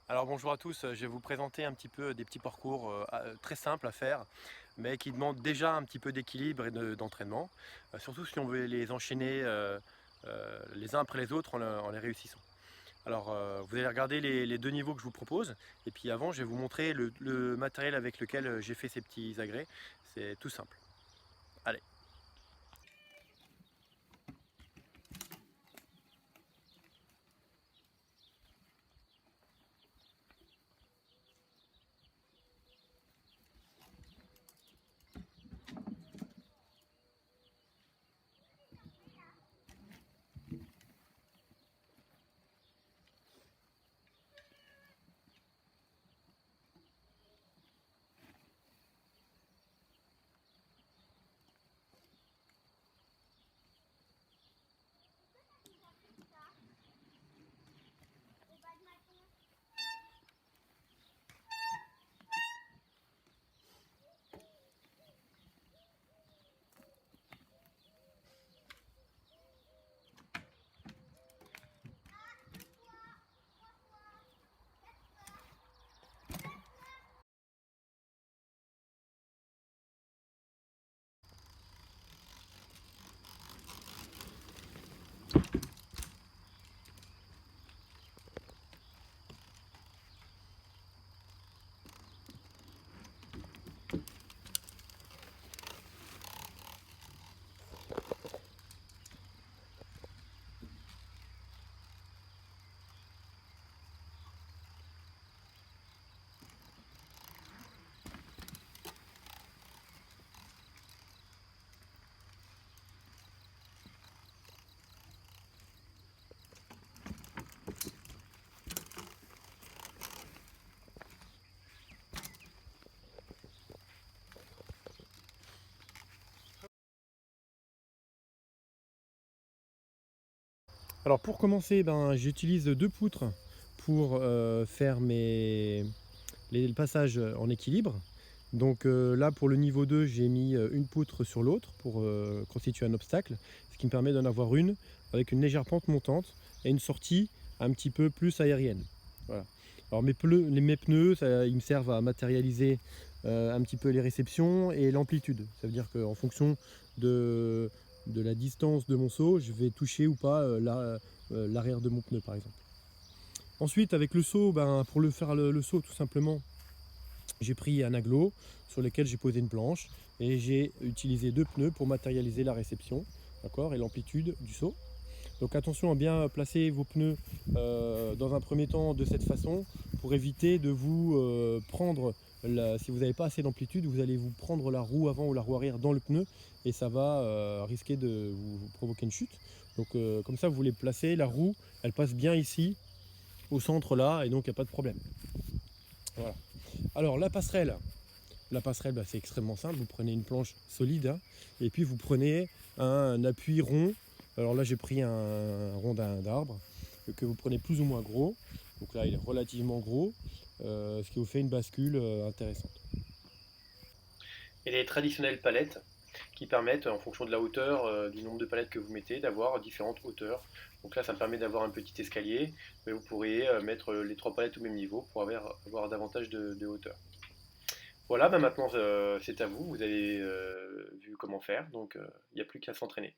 Alors bonjour à tous, je vais vous présenter un petit peu des petits parcours très simples à faire, mais qui demandent déjà un petit peu d'équilibre et d'entraînement, surtout si on veut les enchaîner les uns après les autres en les réussissant. Alors vous allez regarder les deux niveaux que je vous propose, et puis avant je vais vous montrer le matériel avec lequel j'ai fait ces petits agrès. C'est tout simple. Allez. Alors pour commencer, j'utilise deux poutres pour faire les passages en équilibre. Donc là, pour le niveau 2, j'ai mis une poutre sur l'autre pour constituer un obstacle, ce qui me permet d'en avoir une avec une légère pente montante et une sortie un petit peu plus aérienne. Voilà. Alors mes pneus ils me servent à matérialiser un petit peu les réceptions et l'amplitude. Ça veut dire qu'en fonction de, de la distance de mon saut, je vais toucher ou pas l'arrière de mon pneu par exemple. Ensuite, avec le saut, pour faire le saut tout simplement, j'ai pris un aglo sur lequel j'ai posé une planche et j'ai utilisé deux pneus pour matérialiser la réception, d'accord, et l'amplitude du saut. Donc attention à bien placer vos pneus dans un premier temps de cette façon pour éviter de vous prendre, si vous n'avez pas assez d'amplitude, vous allez vous prendre la roue avant ou la roue arrière dans le pneu et ça va risquer de vous provoquer une chute. Donc comme ça vous les placez, la roue elle passe bien ici, au centre là, et donc il n'y a pas de problème. Voilà. Alors la passerelle, c'est extrêmement simple. Vous prenez une planche solide hein, et puis vous prenez un appui rond. Alors là, j'ai pris un rond d'arbre que vous prenez plus ou moins gros. Donc là, il est relativement gros, ce qui vous fait une bascule intéressante. Et les traditionnelles palettes qui permettent, en fonction de la hauteur, du nombre de palettes que vous mettez, d'avoir différentes hauteurs. Donc là, ça me permet d'avoir un petit escalier, mais vous pourriez mettre les trois palettes au même niveau pour avoir davantage de hauteur. Voilà, maintenant c'est à vous, vous avez vu comment faire, donc il n'y a plus qu'à s'entraîner.